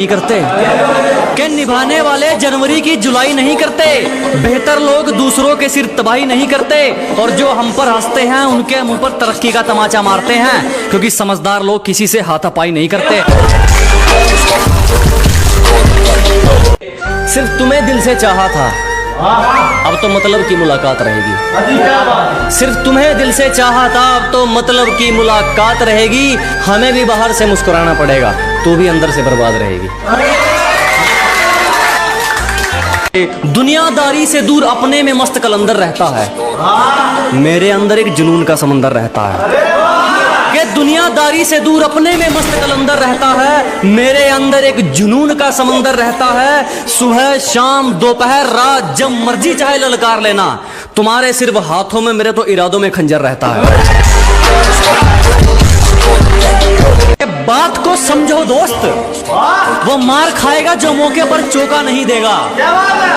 नहीं करते के निभाने वाले जनवरी की जुलाई नहीं करते। बेहतर लोग दूसरों के सिर तबाही नहीं करते और जो हम पर हंसते हैं उनके मुंह पर तरक्की का तमाचा मारते हैं, क्योंकि समझदार लोग किसी से हाथापाई नहीं करते। सिर्फ तुम्हें दिल से चाहा था, अब तो मतलब की मुलाकात रहेगी। सिर्फ तुम्हें दिल से चाहा था, अब तो मतलब की मुलाकात रहेगी। हमें भी बाहर से मुस्कुराना पड़ेगा, तू भी अंदर से बर्बाद रहेगी। दुनियादारी से दूर अपने में मस्त कलंदर रहता है, मेरे अंदर एक जुनून का समंदर रहता है। कि दुनियादारी से दूर अपने में मस्त कलंदर रहता है, मेरे अंदर एक जुनून का समंदर रहता है। सुबह शाम दोपहर रात जब मर्जी चाहे ललकार लेना, तुम्हारे सिर्फ हाथों में मेरे तो इरादों में खंजर रहता है। बात को समझो दोस्त, वो मार खाएगा जो मौके पर चौका नहीं देगा।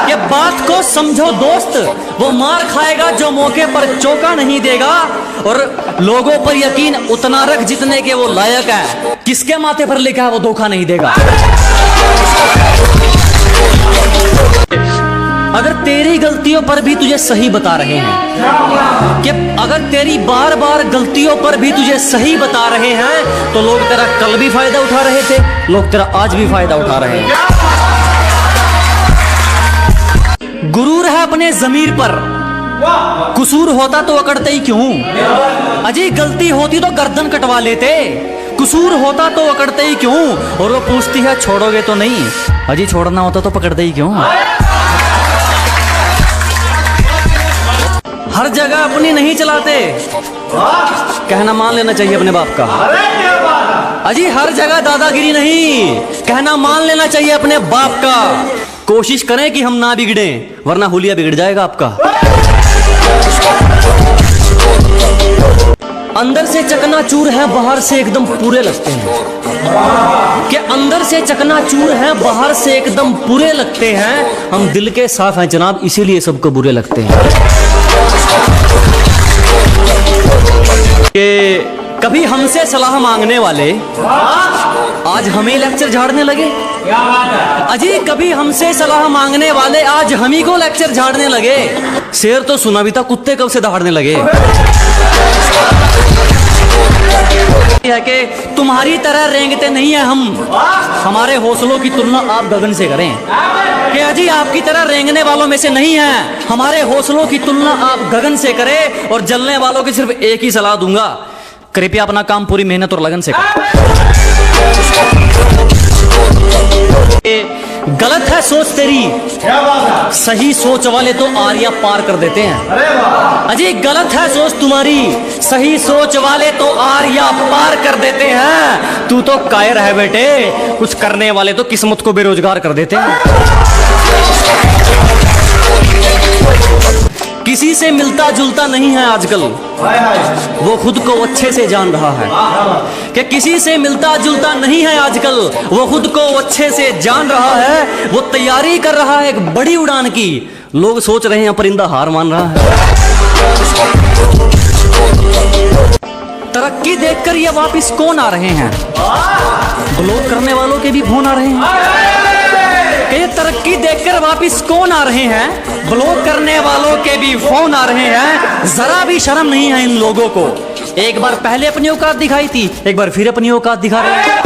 ये बात को समझो दोस्त, वो मार खाएगा जो मौके पर चौका नहीं देगा। और लोगों पर यकीन उतना रख जितने के वो लायक है, किसके माथे पर लिखा है वो धोखा नहीं देगा। अगर तेरी गलतियों पर भी तुझे सही बता रहे हैं, कि अगर तेरी बार बार गलतियों पर भी तुझे सही बता रहे हैं, तो लोग तेरा कल भी फायदा उठा रहे थे, लोग तेरा आज भी फायदा उठा रहे हैं। गुरूर है अपने जमीर पर, कसूर होता तो अकड़ते ही क्यों। अजी गलती होती तो गर्दन कटवा लेते, कसूर होता तो अकड़ते ही क्यों। और वो पूछती है छोड़ोगे तो नहीं, अजी छोड़ना होता तो पकड़ते ही क्यों। हर जगह अपनी नहीं चलाते, कहना मान लेना चाहिए अपने बाप का। अजी हर जगह दादागिरी नहीं, कहना मान लेना चाहिए अपने बाप का। कोशिश करें कि हम ना बिगड़े, वरना हुलिया बिगड़ जाएगा आपका। अंदर से चकनाचूर है, बाहर से एकदम पूरे लगते हैं। कि अंदर से चकनाचूर है, बाहर से एकदम पूरे लगते हैं। हम दिल के साफ हैं जनाब, इसीलिए सबको बुरे लगते हैं। कि कभी हमसे सलाह मांगने वाले आज हमें लेक्चर झाड़ने लगे। अजी कभी हमसे सलाह मांगने वाले आज हम ही को लेक्चर झाड़ने लगे। शेर तो सुना भी था, कुत्ते कब से दहाड़ने लगे। है कि तुम्हारी तरह रेंगते नहीं है हम, हमारे हौसलों की तुलना आप गगन से करें। कि अजी आपकी तरह रेंगने वालों में से नहीं है, हमारे हौसलों की तुलना आप गगन से करें। और जलने वालों की सिर्फ एक ही सलाह दूंगा, कृपया अपना काम पूरी मेहनत और लगन से करें। गलत है सोच तेरी, सही सोच वाले तो आरिया पार कर देते हैं। अजी गलत है सोच तुम्हारी, सही सोच वाले तो आरिया पार कर देते हैं। तू तो कायर है बेटे, कुछ करने वाले तो किस्मत को बेरोजगार कर देते हैं। किसी से मिलता जुलता नहीं है आजकल, वो खुद को अच्छे से जान रहा है। कि किसी से मिलता जुलता नहीं है आजकल, वो खुद को अच्छे से जान रहा है। वो तैयारी कर रहा है एक बड़ी उड़ान की, लोग सोच रहे हैं परिंदा हार मान रहा है। तरक्की देखकर ये वापिस कौन आ रहे हैं, ब्लॉक करने वालों के भी फोन आ रहे हैं। ये तरक्की देखकर वापिस कौन आ रहे हैं, ब्लॉक करने वालों के भी फोन आ रहे हैं। जरा भी शर्म नहीं है इन लोगों को, एक बार पहले अपनी औकात दिखाई थी, एक बार फिर अपनी औकात दिखा रहे हैं।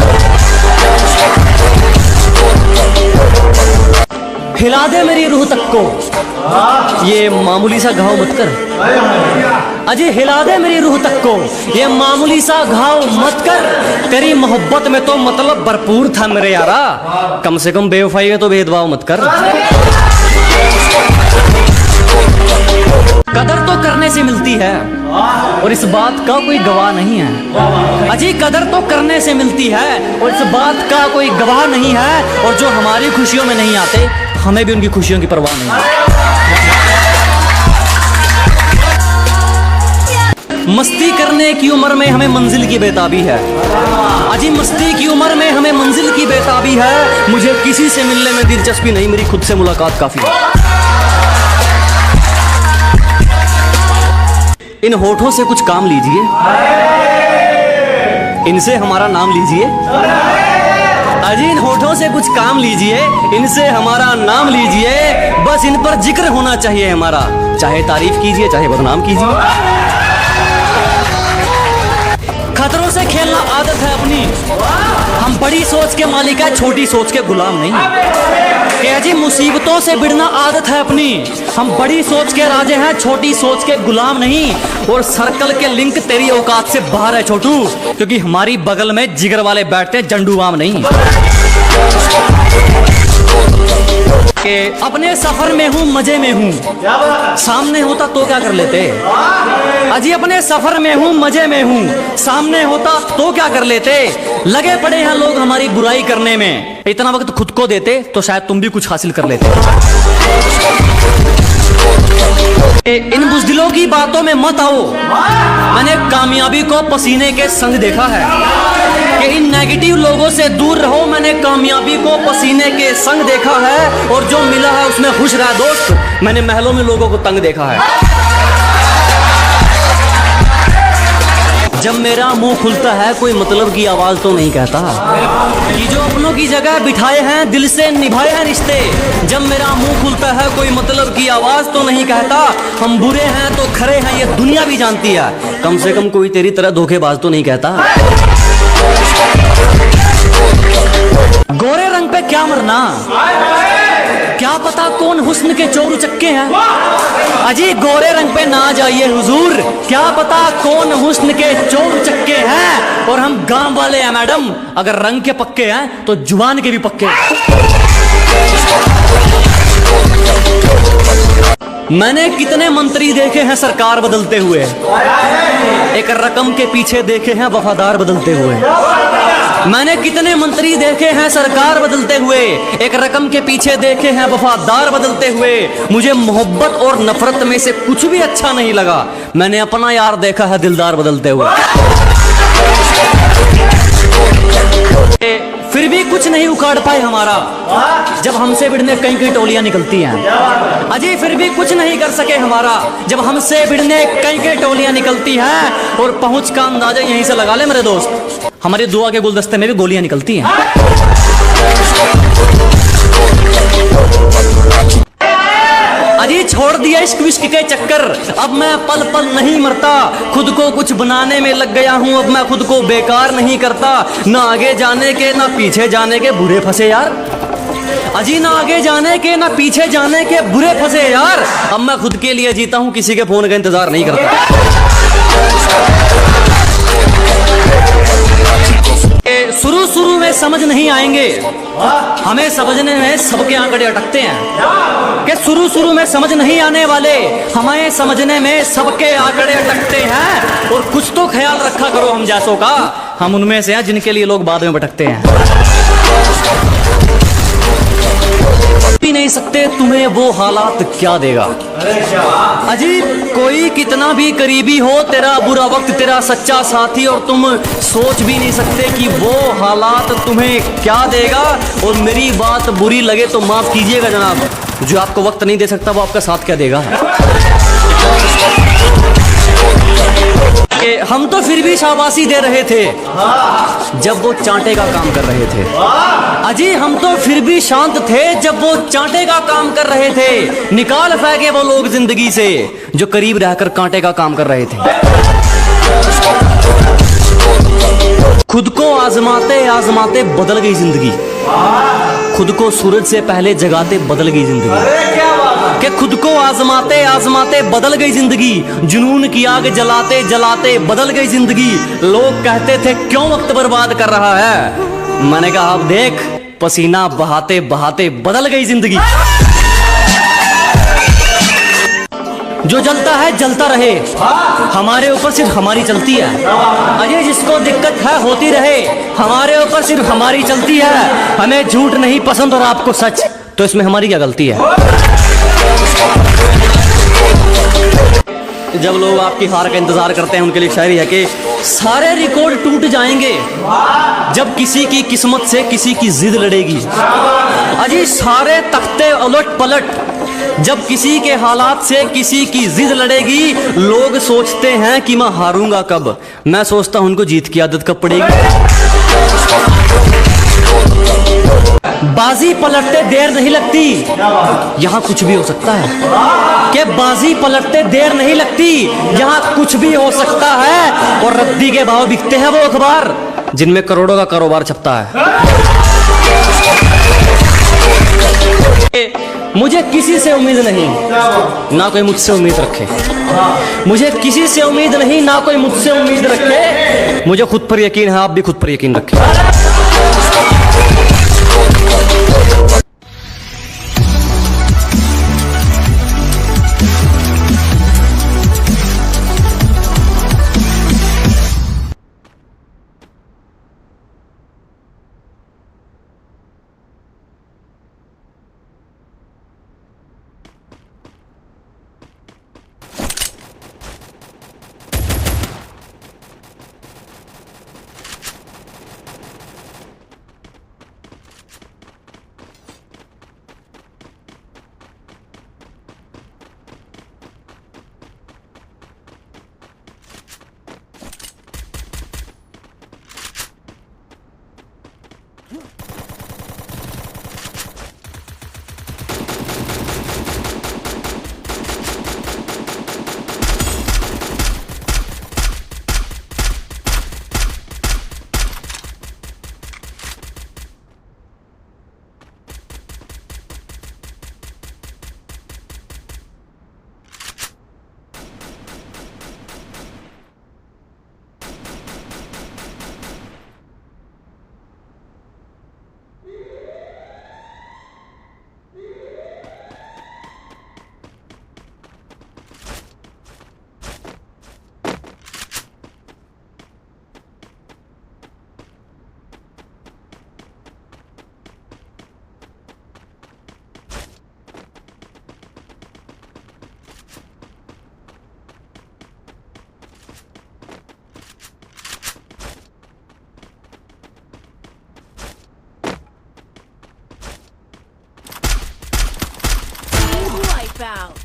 हिला दे मेरी रूह तक को, ये मामूली सा घाव मत कर। अजी हिला दे मेरी रूह तक को, ये मामूली सा घाव मत कर। तेरी मोहब्बत में तो मतलब भरपूर था मेरे यारा, कम से कम बेवफाई है तो भेदभाव मत कर। कदर तो करने से मिलती है और इस बात का कोई गवाह नहीं है। अजी कदर तो करने से मिलती है और इस बात का कोई गवाह नहीं है। और जो हमारी खुशियों में नहीं आते, हमें भी उनकी खुशियों की परवाह नहीं है। मस्ती करने की उम्र में हमें मंजिल की बेताबी है। अजी मस्ती की उम्र में हमें मंजिल की बेताबी है। मुझे किसी से मिलने में दिलचस्पी नहीं, मेरी खुद से मुलाकात काफी है। इन होठों से कुछ काम लीजिए, इनसे हमारा नाम लीजिए। अजी इन होठों से कुछ काम लीजिए, इनसे हमारा नाम लीजिए, बस इन पर जिक्र होना चाहिए हमारा, चाहे तारीफ कीजिए चाहे बदनाम कीजिए। खतरों से खेलना आदत है अपनी, हम बड़ी सोच के मालिक है, छोटी सोच के गुलाम नहीं। क्या जी मुसीबतों से भिड़ना आदत है अपनी, हम बड़ी सोच के राजे हैं, छोटी सोच के गुलाम नहीं। और सर्कल के लिंक तेरी औकात से बाहर है छोटू, क्योंकि हमारी बगल में जिगर वाले बैठते जंडू आम नहीं। के अपने सफर में हूँ मजे में हूँ, सामने होता तो क्या कर लेते। अजी अपने सफर में हूँ मजे में हूँ, सामने होता तो क्या कर लेते। लगे पड़े हैं लोग हमारी बुराई करने में, इतना वक्त खुद को देते तो शायद तुम भी कुछ हासिल कर लेते। इन बुज़दिलों की बातों में मत आओ, मैंने कामयाबी को पसीने के संग देखा है। कि इन नेगेटिव लोगों से दूर रहो, मैंने कामयाबी को पसीने के संग देखा है। और जो मिला है उसमें खुश रहा दोस्त, मैंने महलों में लोगों को तंग देखा है। जब मेरा मुंह खुलता है कोई मतलब की आवाज तो नहीं कहता, कि जो अपनों की जगह बिठाए हैं दिल से निभाए हैं रिश्ते। जब मेरा मुंह खुलता है कोई मतलब की आवाज तो नहीं कहता, हम बुरे हैं तो खरे हैं ये दुनिया भी जानती है, कम से कम कोई तेरी तरह धोखेबाज तो नहीं कहता। गोरे रंग पे क्या मरना, क्या पता कौन हुस्न के चोर उचक्के हैं। अजी गोरे रंग पे ना जाइए हुजूर, क्या पता कौन हुस्न के चोर उचक्के हैं। और हम गांव वाले हैं मैडम, अगर रंग के पक्के हैं तो जुबान के भी पक्के हैं। मैंने कितने मंत्री देखे हैं सरकार बदलते हुए, एक रकम के पीछे देखे हैं वफादार बदलते हुए। मैंने कितने मंत्री देखे हैं सरकार बदलते हुए, एक रकम के पीछे देखे हैं वफादार बदलते हुए। मुझे मोहब्बत और नफरत में से कुछ भी अच्छा नहीं लगा, मैंने अपना यार देखा है दिलदार बदलते हुए। फिर भी कुछ नहीं उखाड़ पाए हमारा, जब हमसे भिड़ने कई कई टोलियां निकलती हैं। अजी फिर भी कुछ नहीं कर सके हमारा, जब हमसे भिड़ने कई कई टोलियां निकलती हैं। और पहुंच का अंदाजा यहीं से लगा ले मेरे दोस्त, हमारी दुआ के गुलदस्ते में भी गोलियां निकलती हैं। अजी छोड़ दिया इश्क विश्क के चक्कर, अब मैं पल पल नहीं मरता। खुद को कुछ बनाने में लग गया हूँ, अब मैं खुद को बेकार नहीं करता। ना आगे जाने के ना पीछे जाने के बुरे फंसे यार, अजी ना आगे जाने के ना पीछे जाने के बुरे फंसे यार। अब मैं खुद के लिए जीता हूँ, किसी के फोन का इंतजार नहीं करता। शुरू में समझ नहीं आएंगे, हमें समझने में सबके आंकड़े अटकते हैं। कि शुरू में समझ नहीं आने वाले, हमें समझने में सबके आंकड़े अटकते हैं। और कुछ तो ख्याल रखा करो हम जैसों का, हम उनमें से हैं जिनके लिए लोग बाद में भटकते हैं। भी नहीं सकते तुम्हें वो हालात क्या देगा। अजीब कोई कितना भी करीबी हो, तेरा बुरा वक्त तेरा सच्चा साथी, और तुम सोच भी नहीं सकते कि वो हालात तुम्हें क्या देगा। और मेरी बात बुरी लगे तो माफ कीजिएगा जनाब, जो आपको वक्त नहीं दे सकता वो आपका साथ क्या देगा। हम तो फिर भी शाबाशी दे रहे थे जब वो चांटे का काम कर रहे थे। अजी हम तो फिर भी शांत थे जब वो चांटे का काम कर रहे थे। निकाल फेंके वो लोग जिंदगी से जो करीब रहकर कांटे का काम कर रहे थे। खुद को आजमाते आजमाते बदल गई जिंदगी, खुद को सूरज से पहले जगाते बदल गई जिंदगी। कि खुद को आजमाते आजमाते बदल गई जिंदगी, जुनून की आग जलाते जलाते बदल गई जिंदगी। लोग कहते थे क्यों वक्त बर्बाद कर रहा है, मैंने कहा अब देख पसीना बहाते बहाते बदल गई जिंदगी। जो जलता है जलता रहे, हमारे ऊपर सिर्फ हमारी चलती है। अजय जिसको दिक्कत है होती रहे, हमारे ऊपर सिर्फ हमारी चलती है। हमें झूठ नहीं पसंद और आपको सच, तो इसमें हमारी क्या गलती है। जब लोग आपकी हार का इंतजार करते हैं उनके लिए शायरी है कि सारे रिकॉर्ड टूट जाएंगे जब किसी की किस्मत से किसी की जिद लड़ेगी। अजी सारे तख्ते उलट पलट जब किसी के हालात से किसी की जिद लड़ेगी। लोग सोचते हैं कि मैं हारूंगा कब, मैं सोचता हूं उनको जीत की आदत कब पड़ेगी। बाजी पलटते देर नहीं लगती, यहाँ कुछ भी हो सकता है। कि बाजी पलटते देर नहीं लगती, यहाँ कुछ भी हो सकता है। और रद्दी के भाव बिकते हैं वो अखबार जिनमें करोड़ों का कारोबार छपता है। मुझे किसी से उम्मीद नहीं, ना कोई मुझसे उम्मीद रखे। मुझे किसी से उम्मीद नहीं, ना कोई मुझसे उम्मीद रखे। मुझे खुद पर यकीन है, आप भी खुद पर यकीन रखें। Out.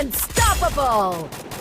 Unstoppable!